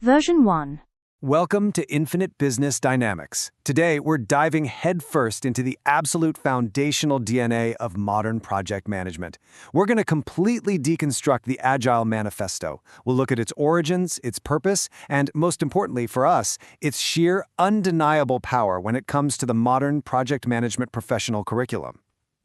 Version 1. Welcome to Infinite Business Dynamics. Today, we're diving headfirst into the absolute foundational DNA of modern project management. We're going to completely deconstruct the Agile Manifesto. We'll look at its origins, its purpose, and most importantly for us, its sheer undeniable power when it comes to the modern project management professional curriculum.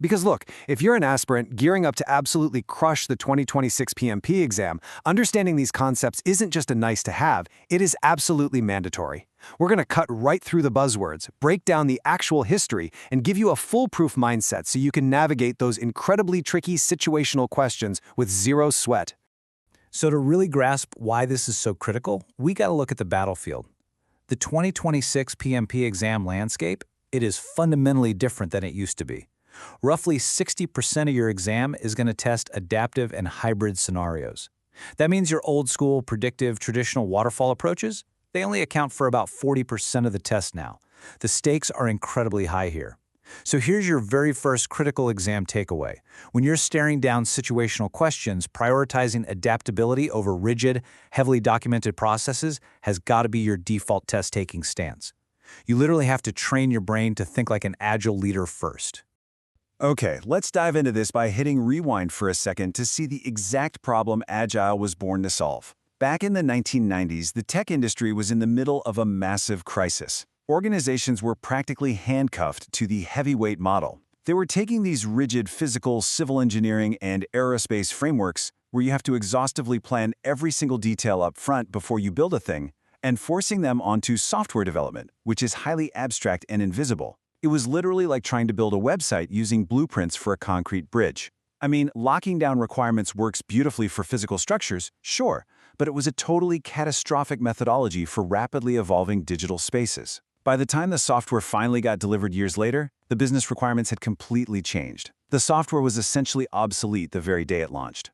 Because look, if you're an aspirant gearing up to absolutely crush the 2026 PMP exam, understanding these concepts isn't just a nice to have, it is absolutely mandatory. We're going to cut right through the buzzwords, break down the actual history, and give you a foolproof mindset so you can navigate those incredibly tricky situational questions with zero sweat. So to really grasp why this is so critical, we got to look at the battlefield. The 2026 PMP exam landscape, it is fundamentally different than it used to be. Roughly 60% of your exam is going to test adaptive and hybrid scenarios. That means your old-school, predictive, traditional waterfall approaches, they only account for about 40% of the test now. The stakes are incredibly high here. So here's your very first critical exam takeaway. When you're staring down situational questions, prioritizing adaptability over rigid, heavily documented processes has got to be your default test-taking stance. You literally have to train your brain to think like an agile leader first. Okay, let's dive into this by hitting rewind for a second to see the exact problem Agile was born to solve. Back in the 1990s, the tech industry was in the middle of a massive crisis. Organizations were practically handcuffed to the heavyweight model. They were taking these rigid physical, civil engineering, and aerospace frameworks where you have to exhaustively plan every single detail up front before you build a thing, and forcing them onto software development, which is highly abstract and invisible. It was literally like trying to build a website using blueprints for a concrete bridge. I mean, locking down requirements works beautifully for physical structures, sure, but it was a totally catastrophic methodology for rapidly evolving digital spaces. By the time the software finally got delivered years later, the business requirements had completely changed. The software was essentially obsolete the very day it launched.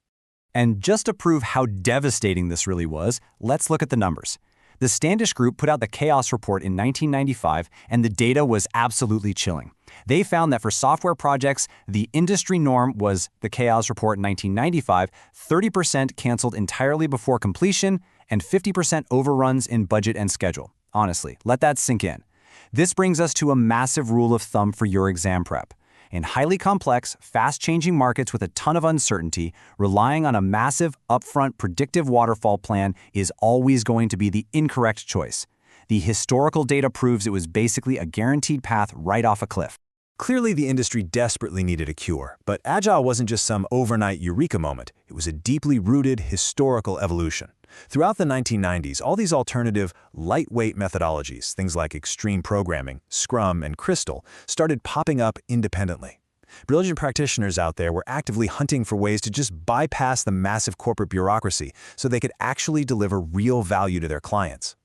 And just to prove how devastating this really was, let's look at the numbers. The Standish Group put out the CHAOS Report in 1995, and the data was absolutely chilling. They found that for software projects, the industry norm was the CHAOS Report in 1995, 30% canceled entirely before completion, and 50% overruns in budget and schedule. Honestly, let that sink in. This brings us to a massive rule of thumb for your exam prep. In highly complex, fast-changing markets with a ton of uncertainty, relying on a massive, upfront, predictive waterfall plan is always going to be the incorrect choice. The historical data proves it was basically a guaranteed path right off a cliff. Clearly, the industry desperately needed a cure, but Agile wasn't just some overnight eureka moment. It was a deeply rooted historical evolution. Throughout the 1990s, all these alternative, lightweight methodologies, things like extreme programming, Scrum, and Crystal, started popping up independently. Brilliant practitioners out there were actively hunting for ways to just bypass the massive corporate bureaucracy so they could actually deliver real value to their clients.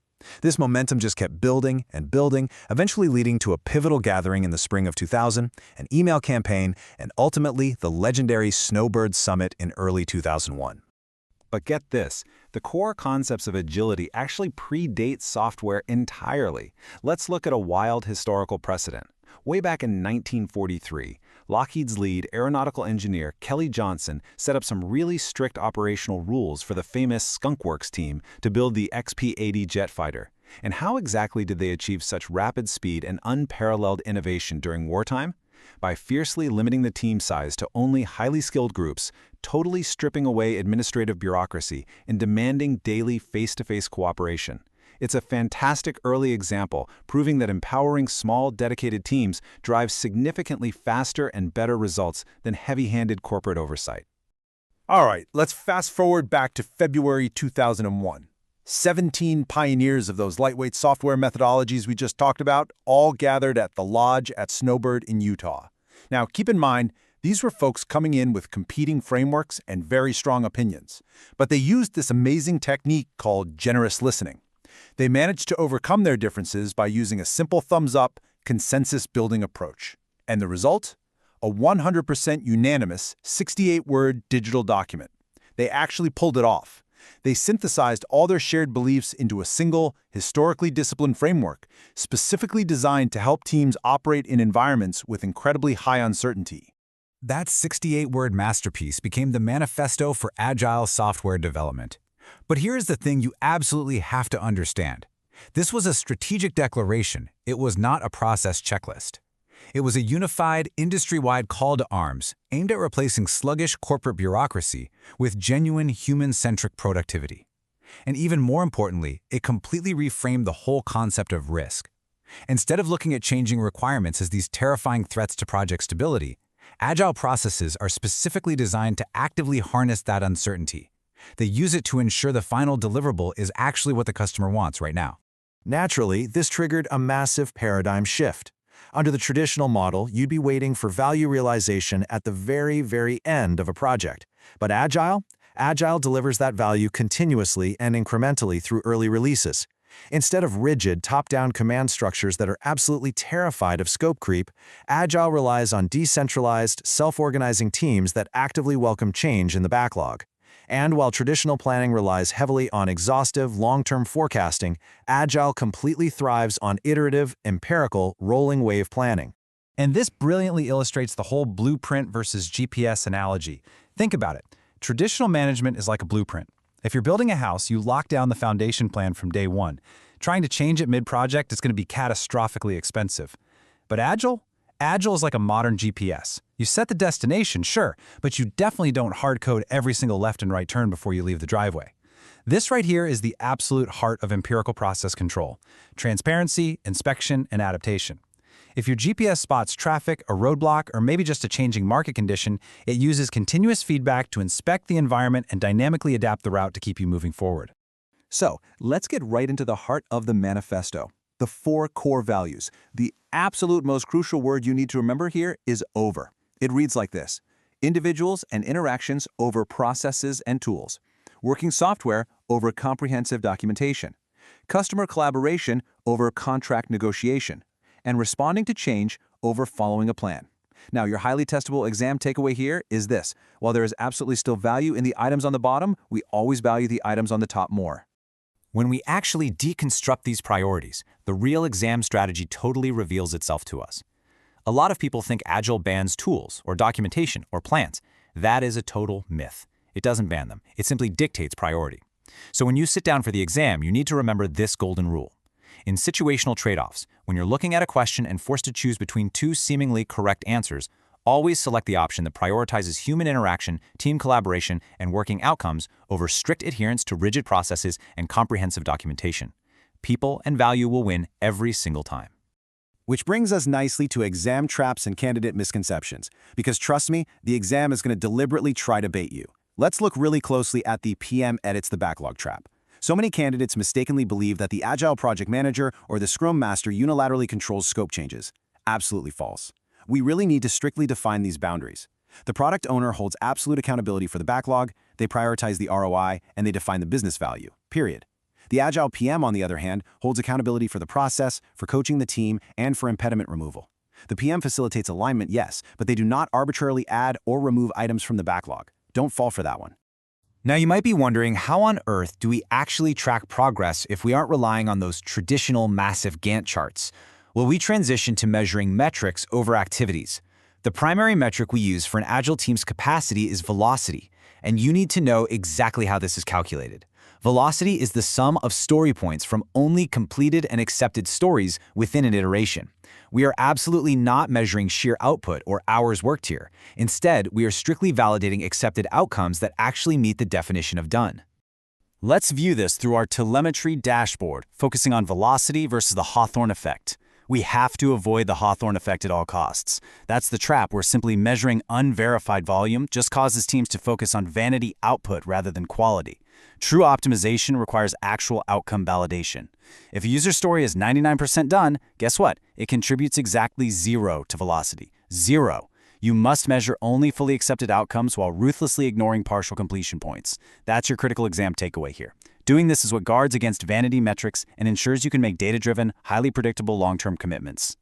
This momentum just kept building and building, eventually leading to a pivotal gathering in the spring of 2000, an email campaign, and ultimately the legendary Snowbird Summit in early 2001. But get this, the core concepts of agility actually predate software entirely. Let's look at a wild historical precedent. Way back in 1943, Lockheed's lead aeronautical engineer, Kelly Johnson, set up some really strict operational rules for the famous Skunk Works team to build the XP-80 jet fighter. And how exactly did they achieve such rapid speed and unparalleled innovation during wartime? By fiercely limiting the team size to only highly skilled groups, totally stripping away administrative bureaucracy, and demanding daily face-to-face cooperation. It's a fantastic early example, proving that empowering small, dedicated teams drives significantly faster and better results than heavy-handed corporate oversight. All right, let's fast forward back to February 2001. 17 pioneers of those lightweight software methodologies we just talked about all gathered at the Lodge at Snowbird in Utah. Now, keep in mind, these were folks coming in with competing frameworks and very strong opinions, but they used this amazing technique called generous listening. They managed to overcome their differences by using a simple thumbs-up, consensus-building approach. And the result? A 100% unanimous 68-word digital document. They actually pulled it off. They synthesized all their shared beliefs into a single, historically disciplined framework, specifically designed to help teams operate in environments with incredibly high uncertainty. That 68-word masterpiece became the manifesto for agile software development. But here's the thing you absolutely have to understand. This was a strategic declaration. It was not a process checklist. It was a unified, industry-wide call to arms aimed at replacing sluggish corporate bureaucracy with genuine human-centric productivity. And even more importantly, it completely reframed the whole concept of risk. Instead of looking at changing requirements as these terrifying threats to project stability, Agile processes are specifically designed to actively harness that uncertainty. They use it to ensure the final deliverable is actually what the customer wants right now. Naturally, this triggered a massive paradigm shift. Under the traditional model, you'd be waiting for value realization at the very, very end of a project. But Agile delivers that value continuously and incrementally through early releases. Instead of rigid, top-down command structures that are absolutely terrified of scope creep, Agile relies on decentralized, self-organizing teams that actively welcome change in the backlog. And while traditional planning relies heavily on exhaustive, long-term forecasting, Agile completely thrives on iterative, empirical, rolling wave planning. And this brilliantly illustrates the whole blueprint versus GPS analogy. Think about it. Traditional management is like a blueprint. If you're building a house, you lock down the foundation plan from day one. Trying to change it mid-project is going to be catastrophically expensive. But Agile is like a modern GPS. You set the destination, sure, but you definitely don't hard-code every single left and right turn before you leave the driveway. This right here is the absolute heart of empirical process control: transparency, inspection, and adaptation. If your GPS spots traffic, a roadblock, or maybe just a changing market condition, it uses continuous feedback to inspect the environment and dynamically adapt the route to keep you moving forward. So, let's get right into the heart of the manifesto. The 4 core values. The absolute most crucial word you need to remember here is over. It reads like this: individuals and interactions over processes and tools. Working software over comprehensive documentation. Customer collaboration over contract negotiation. And responding to change over following a plan. Now, your highly testable exam takeaway here is this: while there is absolutely still value in the items on the bottom, we always value the items on the top more. When we actually deconstruct these priorities, the real exam strategy totally reveals itself to us. A lot of people think Agile bans tools or documentation or plans. That is a total myth. It doesn't ban them. It simply dictates priority. So when you sit down for the exam, you need to remember this golden rule. In situational trade-offs, when you're looking at a question and forced to choose between 2 seemingly correct answers, always select the option that prioritizes human interaction, team collaboration, and working outcomes over strict adherence to rigid processes and comprehensive documentation. People and value will win every single time. Which brings us nicely to exam traps and candidate misconceptions. Because trust me, the exam is going to deliberately try to bait you. Let's look really closely at the PM edits the backlog trap. So many candidates mistakenly believe that the Agile project manager or the Scrum Master unilaterally controls scope changes. Absolutely false. We really need to strictly define these boundaries. The product owner holds absolute accountability for the backlog, they prioritize the ROI, and they define the business value, period. The Agile PM, on the other hand, holds accountability for the process, for coaching the team, and for impediment removal. The PM facilitates alignment, yes, but they do not arbitrarily add or remove items from the backlog. Don't fall for that one. Now you might be wondering, how on earth do we actually track progress if we aren't relying on those traditional massive Gantt charts? Well, we transition to measuring metrics over activities. The primary metric we use for an Agile team's capacity is velocity, and you need to know exactly how this is calculated. Velocity is the sum of story points from only completed and accepted stories within an iteration. We are absolutely not measuring sheer output or hours worked here. Instead, we are strictly validating accepted outcomes that actually meet the definition of done. Let's view this through our telemetry dashboard, focusing on velocity versus the Hawthorne effect. We have to avoid the Hawthorne effect at all costs. That's the trap where simply measuring unverified volume just causes teams to focus on vanity output rather than quality. True optimization requires actual outcome validation. If a user story is 99% done, guess what? It contributes exactly 0 to velocity. 0. You must measure only fully accepted outcomes while ruthlessly ignoring partial completion points. That's your critical exam takeaway here. Doing this is what guards against vanity metrics and ensures you can make data-driven, highly predictable long-term commitments.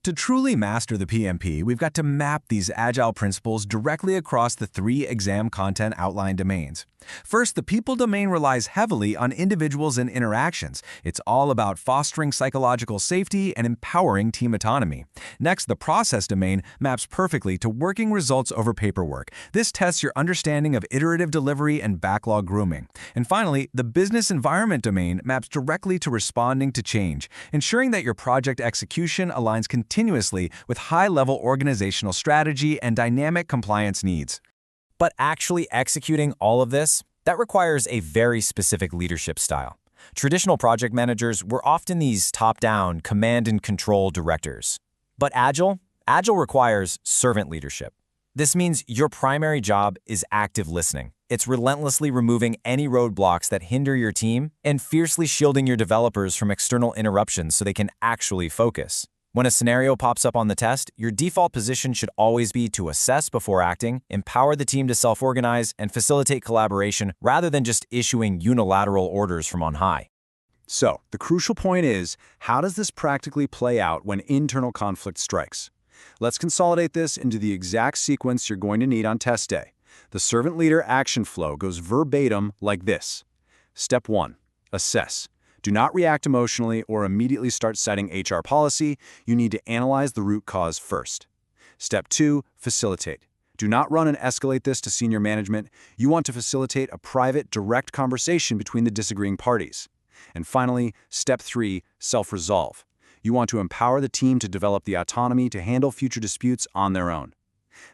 To truly master the PMP, we've got to map these Agile principles directly across the 3 exam content outline domains. First, the people domain relies heavily on individuals and interactions. It's all about fostering psychological safety and empowering team autonomy. Next, the process domain maps perfectly to working results over paperwork. This tests your understanding of iterative delivery and backlog grooming. And finally, the business environment domain maps directly to responding to change, ensuring that your project execution aligns continuously with high-level organizational strategy and dynamic compliance needs. But actually executing all of this, that requires a very specific leadership style. Traditional project managers were often these top-down, command-and-control directors. But Agile requires servant leadership. This means your primary job is active listening. It's relentlessly removing any roadblocks that hinder your team and fiercely shielding your developers from external interruptions so they can actually focus. When a scenario pops up on the test, your default position should always be to assess before acting, empower the team to self-organize, and facilitate collaboration rather than just issuing unilateral orders from on high. So, the crucial point is, how does this practically play out when internal conflict strikes? Let's consolidate this into the exact sequence you're going to need on test day. The servant leader action flow goes verbatim like this. Step 1. Assess. Do not react emotionally or immediately start citing HR policy. You need to analyze the root cause first. Step 2. Facilitate. Do not run and escalate this to senior management. You want to facilitate a private, direct conversation between the disagreeing parties. And finally, Step 3. Self-resolve. You want to empower the team to develop the autonomy to handle future disputes on their own.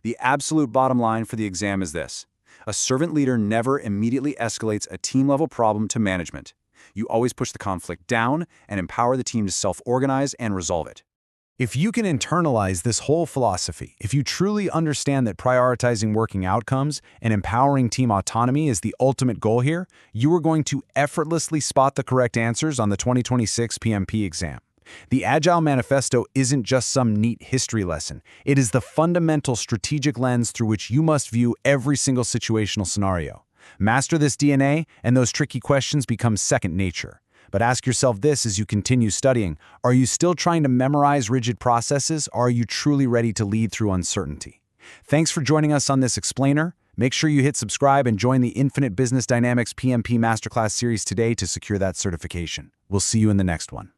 The absolute bottom line for the exam is this. A servant leader never immediately escalates a team-level problem to management. You always push the conflict down and empower the team to self-organize and resolve it. If you can internalize this whole philosophy, if you truly understand that prioritizing working outcomes and empowering team autonomy is the ultimate goal here, you are going to effortlessly spot the correct answers on the 2026 PMP exam. The Agile Manifesto isn't just some neat history lesson. It is the fundamental strategic lens through which you must view every single situational scenario. Master this DNA, and those tricky questions become second nature. But ask yourself this as you continue studying. Are you still trying to memorize rigid processes, or are you truly ready to lead through uncertainty? Thanks for joining us on this explainer. Make sure you hit subscribe and join the Infinite Business Dynamics PMP Masterclass series today to secure that certification. We'll see you in the next one.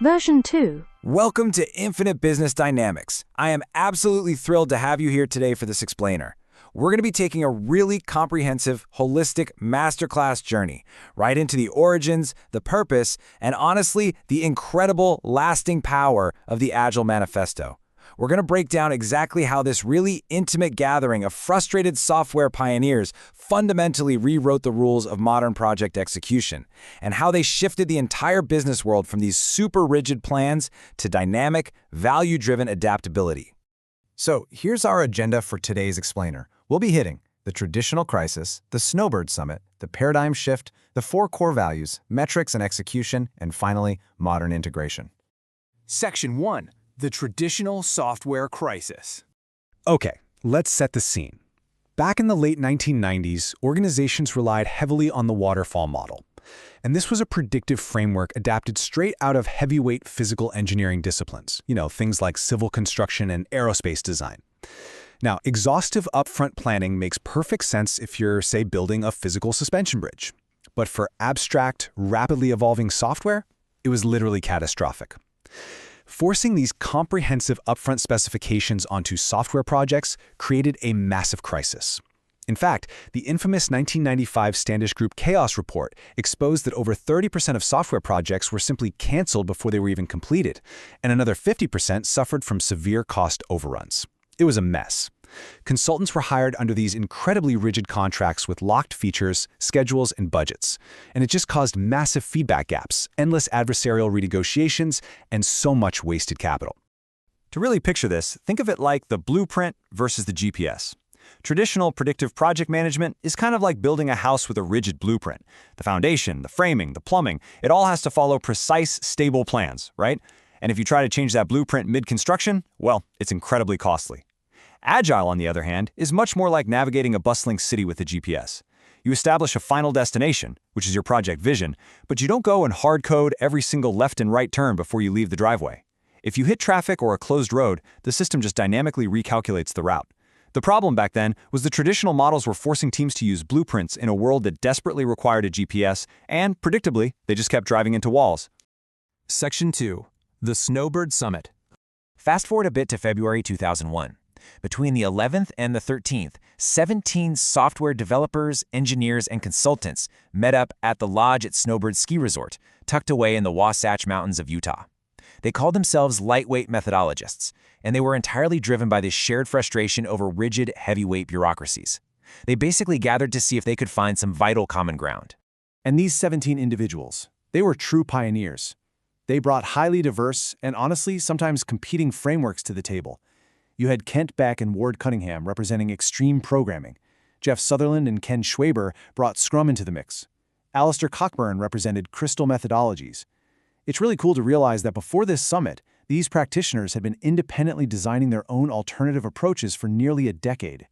Version 2. Welcome to Infinite Business Dynamics. I am absolutely thrilled to have you here today for this explainer. We're going to be taking a really comprehensive, holistic masterclass journey right into the origins, the purpose, and honestly, the incredible lasting power of the Agile Manifesto. We're going to break down exactly how this really intimate gathering of frustrated software pioneers fundamentally rewrote the rules of modern project execution, and how they shifted the entire business world from these super rigid plans to dynamic, value-driven adaptability. So here's our agenda for today's explainer. We'll be hitting the traditional crisis, the Snowbird Summit, the paradigm shift, the 4 core values, metrics and execution, and finally, modern integration. Section 1. The traditional software crisis. Okay, let's set the scene. Back in the late 1990s, organizations relied heavily on the waterfall model. And this was a predictive framework adapted straight out of heavyweight physical engineering disciplines, things like civil construction and aerospace design. Now, exhaustive upfront planning makes perfect sense if you're, say, building a physical suspension bridge. But for abstract, rapidly evolving software, it was literally catastrophic. Forcing these comprehensive upfront specifications onto software projects created a massive crisis. In fact, the infamous 1995 Standish Group CHAOS Report exposed that over 30% of software projects were simply canceled before they were even completed, and another 50% suffered from severe cost overruns. It was a mess. Consultants were hired under these incredibly rigid contracts with locked features, schedules, and budgets, and it just caused massive feedback gaps, endless adversarial renegotiations, and so much wasted capital. To really picture this, think of it like the blueprint versus the GPS. Traditional predictive project management is kind of like building a house with a rigid blueprint. The foundation, the framing, the plumbing, it all has to follow precise, stable plans, right? And if you try to change that blueprint mid-construction, well, it's incredibly costly. Agile, on the other hand, is much more like navigating a bustling city with a GPS. You establish a final destination, which is your project vision, but you don't go and hard code every single left and right turn before you leave the driveway. If you hit traffic or a closed road, the system just dynamically recalculates the route. The problem back then was the traditional models were forcing teams to use blueprints in a world that desperately required a GPS, and, predictably, they just kept driving into walls. Section 2. The Snowbird Summit. Fast forward a bit to February 2001. Between the 11th and the 13th, 17 software developers, engineers, and consultants met up at the lodge at Snowbird Ski Resort, tucked away in the Wasatch Mountains of Utah. They called themselves lightweight methodologists, and they were entirely driven by this shared frustration over rigid, heavyweight bureaucracies. They basically gathered to see if they could find some vital common ground. And these 17 individuals, they were true pioneers. They brought highly diverse and honestly sometimes competing frameworks to the table. You had Kent Beck and Ward Cunningham representing extreme programming. Jeff Sutherland and Ken Schwaber brought Scrum into the mix. Alistair Cockburn represented crystal methodologies. It's really cool to realize that before this summit, these practitioners had been independently designing their own alternative approaches for nearly a decade.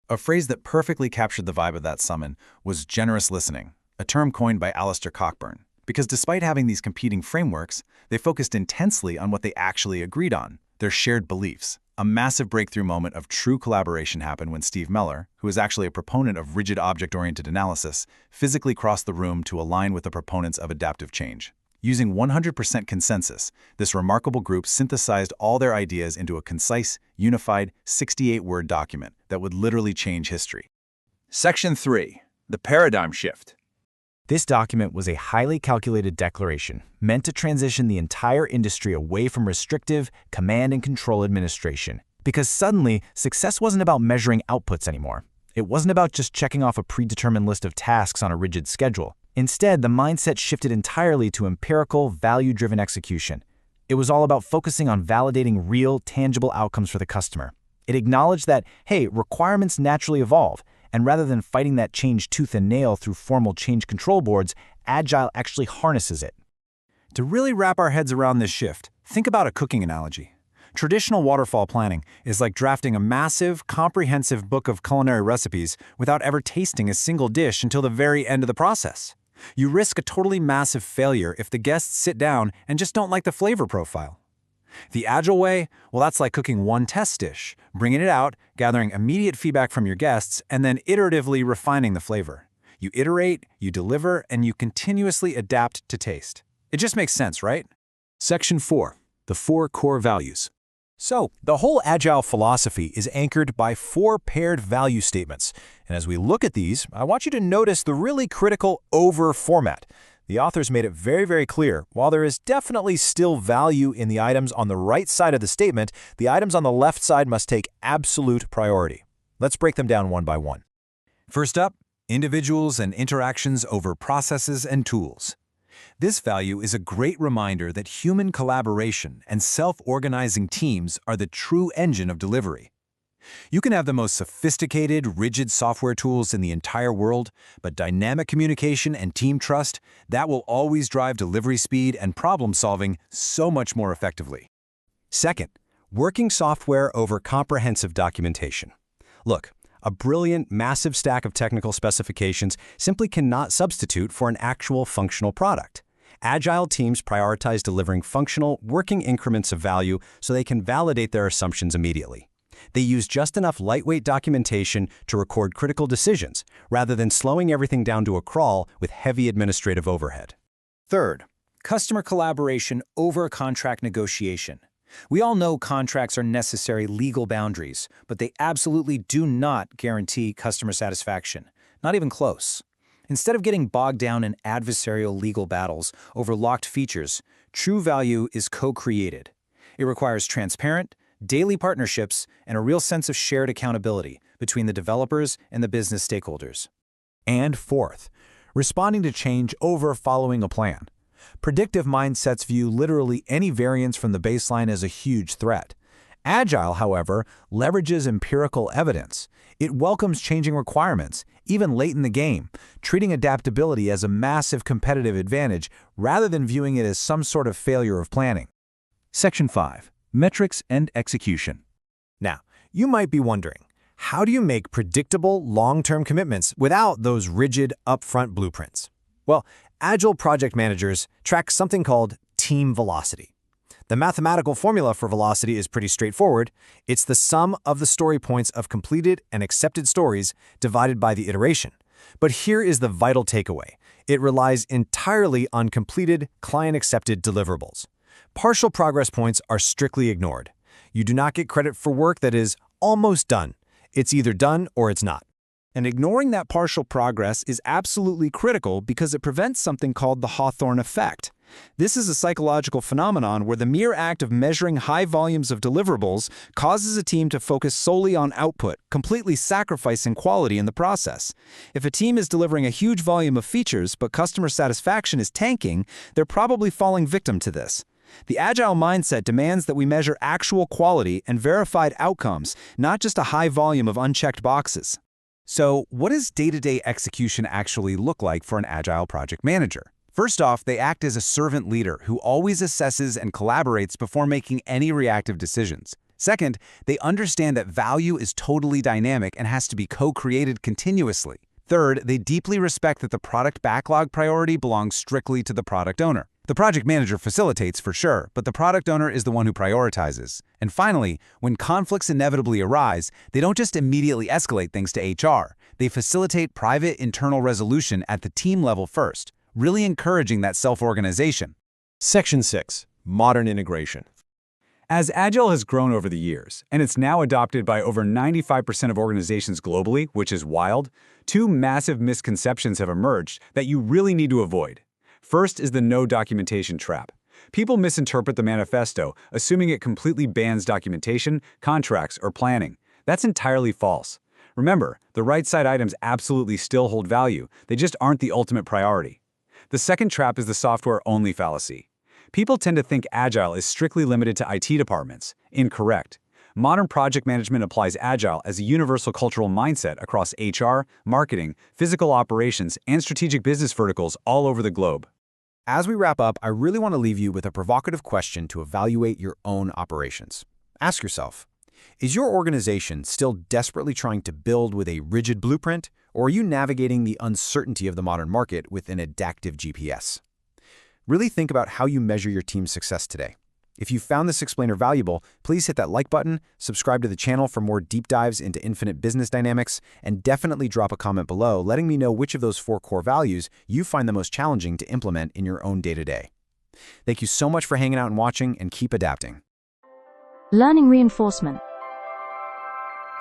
A phrase that perfectly captured the vibe of that summit was generous listening, a term coined by Alistair Cockburn. Because despite having these competing frameworks, they focused intensely on what they actually agreed on, their shared beliefs. A massive breakthrough moment of true collaboration happened when Steve Meller, who is actually a proponent of rigid object-oriented analysis, physically crossed the room to align with the proponents of adaptive change. Using 100% consensus, this remarkable group synthesized all their ideas into a concise, unified, 68-word document that would literally change history. Section 3. The Paradigm Shift. This document was a highly calculated declaration meant to transition the entire industry away from restrictive command and control administration. Because suddenly, success wasn't about measuring outputs anymore. It wasn't about just checking off a predetermined list of tasks on a rigid schedule. Instead, the mindset shifted entirely to empirical, value-driven execution. It was all about focusing on validating real, tangible outcomes for the customer. It acknowledged that, hey, requirements naturally evolve, and rather than fighting that change tooth and nail through formal change control boards, Agile actually harnesses it. To really wrap our heads around this shift, think about a cooking analogy. Traditional waterfall planning is like drafting a massive, comprehensive book of culinary recipes without ever tasting a single dish until the very end of the process. You risk a totally massive failure if the guests sit down and just don't like the flavor profile. The Agile way, well, that's like cooking one test dish, bringing it out, gathering immediate feedback from your guests, and then iteratively refining the flavor. You iterate, you deliver, and you continuously adapt to taste. It just makes sense, right? Section 4. The 4 core values. So, the whole Agile philosophy is anchored by 4 paired value statements. And as we look at these, I want you to notice the really critical over format. The authors made it very, very clear, while there is definitely still value in the items on the right side of the statement, the items on the left side must take absolute priority. Let's break them down one by one. First up, individuals and interactions over processes and tools. This value is a great reminder that human collaboration and self-organizing teams are the true engine of delivery. You can have the most sophisticated, rigid software tools in the entire world, but dynamic communication and team trust, that will always drive delivery speed and problem-solving so much more effectively. Second, working software over comprehensive documentation. Look, a brilliant, massive stack of technical specifications simply cannot substitute for an actual functional product. Agile teams prioritize delivering functional, working increments of value so they can validate their assumptions immediately. They use just enough lightweight documentation to record critical decisions, rather than slowing everything down to a crawl with heavy administrative overhead. Third, customer collaboration over contract negotiation. We all know contracts are necessary legal boundaries, but they absolutely do not guarantee customer satisfaction, not even close. Instead of getting bogged down in adversarial legal battles over locked features, true value is co-created. It requires transparent, daily partnerships, and a real sense of shared accountability between the developers and the business stakeholders. And fourth, responding to change over following a plan. Predictive mindsets view literally any variance from the baseline as a huge threat. Agile, however, leverages empirical evidence. It welcomes changing requirements, even late in the game, treating adaptability as a massive competitive advantage rather than viewing it as some sort of failure of planning. Section 5. Metrics and Execution. Now, you might be wondering, How do you make predictable, long-term commitments without those rigid, upfront blueprints? Well, Agile project managers track something called team velocity. The mathematical formula for velocity is pretty straightforward. It's the sum of the story points of completed and accepted stories divided by the iteration. But here is the vital takeaway. It relies entirely on completed, client-accepted deliverables. Partial progress points are strictly ignored. You do not get credit for work that is almost done. It's either done or it's not. And ignoring that partial progress is absolutely critical because it prevents something called the Hawthorne effect. This is a psychological phenomenon where the mere act of measuring high volumes of deliverables causes a team to focus solely on output, completely sacrificing quality in the process. If a team is delivering a huge volume of features but customer satisfaction is tanking, they're probably falling victim to this. The Agile mindset demands that we measure actual quality and verified outcomes, not just a high volume of unchecked boxes. So, what does day-to-day execution actually look like for an Agile project manager? First off, they act as a servant leader who always assesses and collaborates before making any reactive decisions. Second, they understand that value is totally dynamic and has to be co-created continuously. Third, they deeply respect that the product backlog priority belongs strictly to the product owner. The project manager facilitates for sure, but the product owner is the one who prioritizes. And finally, when conflicts inevitably arise, they don't just immediately escalate things to HR. They facilitate private internal resolution at the team level first, really encouraging that self-organization. Section 6. Modern integration. As Agile has grown over the years, and it's now adopted by over 95% of organizations globally, which is wild, two massive misconceptions have emerged that you really need to avoid. First is the no documentation trap. People misinterpret the manifesto, assuming it completely bans documentation, contracts, or planning. That's entirely false. Remember, the right-side items absolutely still hold value, they just aren't the ultimate priority. The second trap is the software-only fallacy. People tend to think Agile is strictly limited to IT departments. Incorrect. Modern project management applies Agile as a universal cultural mindset across HR, marketing, physical operations, and strategic business verticals all over the globe. As we wrap up, I really want to leave you with a provocative question to evaluate your own operations. Ask yourself, is your organization still desperately trying to build with a rigid blueprint, or are you navigating the uncertainty of the modern market with an adaptive GPS? Really think about how you measure your team's success today. If you found this explainer valuable, please hit that like button, subscribe to the channel for more deep dives into infinite business dynamics, and definitely drop a comment below letting me know which of those 4 core values you find the most challenging to implement in your own day-to-day. Thank you so much for hanging out and watching, and keep adapting. Learning reinforcement.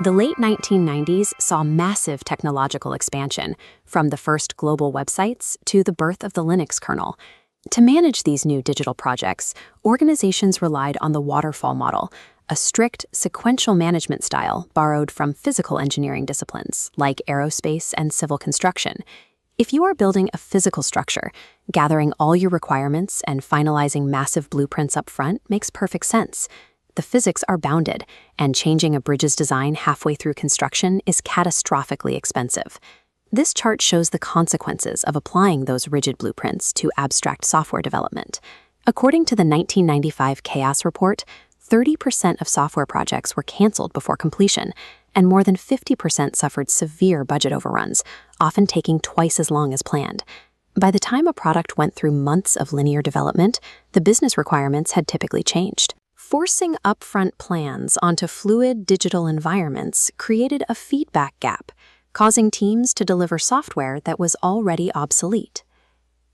The late 1990s saw massive technological expansion, from the first global websites to the birth of the Linux kernel. To manage these new digital projects, organizations relied on the waterfall model, a strict, sequential management style borrowed from physical engineering disciplines like aerospace and civil construction. If you are building a physical structure, gathering all your requirements and finalizing massive blueprints up front makes perfect sense. The physics are bounded, and changing a bridge's design halfway through construction is catastrophically expensive. This chart shows the consequences of applying those rigid blueprints to abstract software development. According to the 1995 CHAOS Report, 30% of software projects were canceled before completion, and more than 50% suffered severe budget overruns, often taking twice as long as planned. By the time a product went through months of linear development, the business requirements had typically changed. Forcing upfront plans onto fluid digital environments created a feedback gap, causing teams to deliver software that was already obsolete.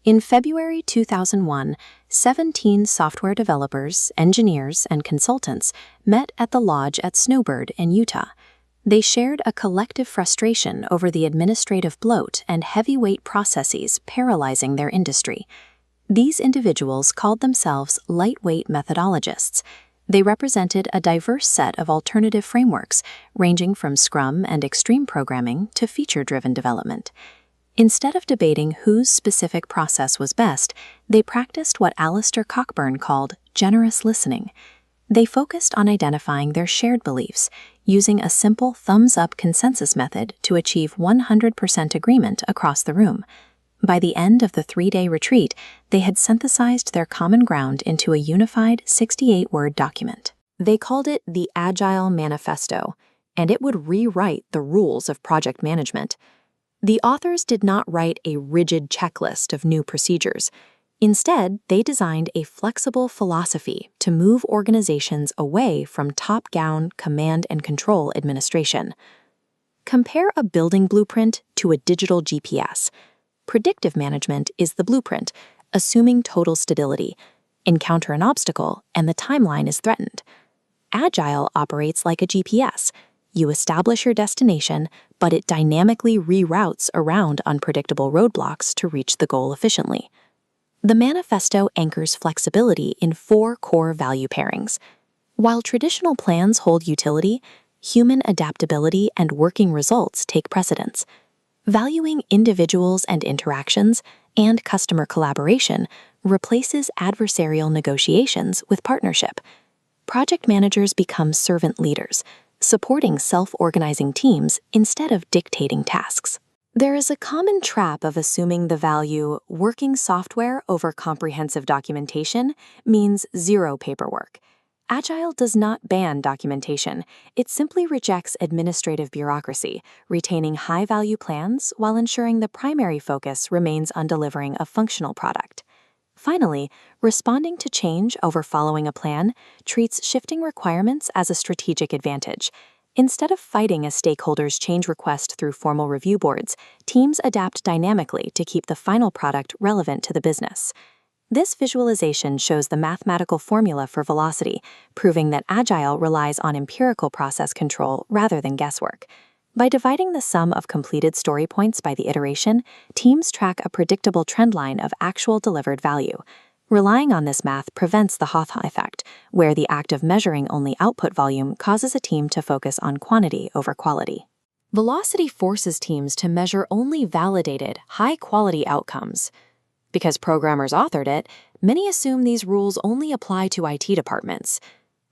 In February 2001, 17 software developers, engineers, and consultants met at the lodge at Snowbird in Utah. They shared a collective frustration over the administrative bloat and heavyweight processes paralyzing their industry. These individuals called themselves lightweight methodologists. They represented a diverse set of alternative frameworks, ranging from Scrum and extreme programming to feature-driven development. Instead of debating whose specific process was best, they practiced what Alistair Cockburn called generous listening. They focused on identifying their shared beliefs, using a simple thumbs-up consensus method to achieve 100% agreement across the room. By the end of the 3-day retreat, they had synthesized their common ground into a unified 68-word document. They called it the Agile Manifesto. and it would rewrite the rules of project management. The authors did not write a rigid checklist of new procedures. Instead, they designed a flexible philosophy to move organizations away from top-down command and control administration. Compare a building blueprint to a digital GPS. Predictive management is the blueprint, assuming total stability. Encounter an obstacle, and the timeline is threatened. Agile operates like a GPS. You establish your destination, but it dynamically reroutes around unpredictable roadblocks to reach the goal efficiently. The manifesto anchors flexibility in 4 core value pairings. While traditional plans hold utility, human adaptability and working results take precedence. Valuing individuals and interactions and customer collaboration replaces adversarial negotiations with partnership. Project managers become servant leaders, supporting self-organizing teams instead of dictating tasks. There is a common trap of assuming the value working software over comprehensive documentation means zero paperwork. Agile does not ban documentation. It simply rejects administrative bureaucracy, retaining high-value plans while ensuring the primary focus remains on delivering a functional product. Finally, responding to change over following a plan treats shifting requirements as a strategic advantage. Instead of fighting a stakeholder's change request through formal review boards, teams adapt dynamically to keep the final product relevant to the business. This visualization shows the mathematical formula for velocity, proving that Agile relies on empirical process control rather than guesswork. By dividing the sum of completed story points by the iteration, teams track a predictable trend line of actual delivered value. Relying on this math prevents the Hawthorne effect, where the act of measuring only output volume causes a team to focus on quantity over quality. Velocity forces teams to measure only validated, high-quality outcomes. Because programmers authored it, many assume these rules only apply to IT departments.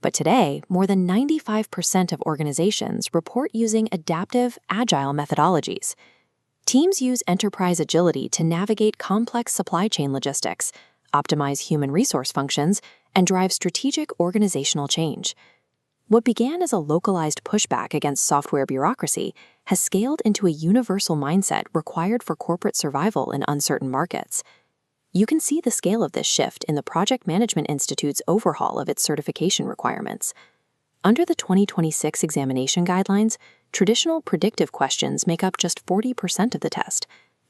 But today, more than 95% of organizations report using adaptive, agile methodologies. Teams use enterprise agility to navigate complex supply chain logistics, optimize human resource functions, and drive strategic organizational change. What began as a localized pushback against software bureaucracy has scaled into a universal mindset required for corporate survival in uncertain markets. You can see the scale of this shift in the Project Management Institute's overhaul of its certification requirements. Under the 2026 examination guidelines, traditional predictive questions make up just 40% of the test.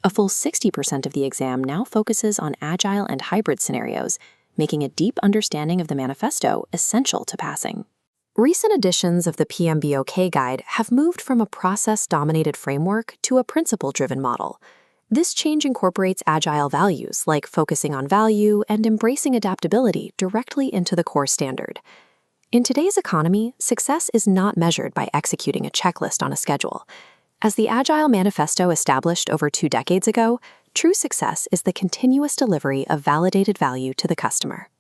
A full 60% of the exam now focuses on agile and hybrid scenarios, making a deep understanding of the manifesto essential to passing. Recent editions of the PMBOK guide have moved from a process-dominated framework to a principle-driven model. This change incorporates agile values like focusing on value and embracing adaptability directly into the core standard. In today's economy, success is not measured by executing a checklist on a schedule. As the Agile Manifesto established over 2 decades ago, true success is the continuous delivery of validated value to the customer.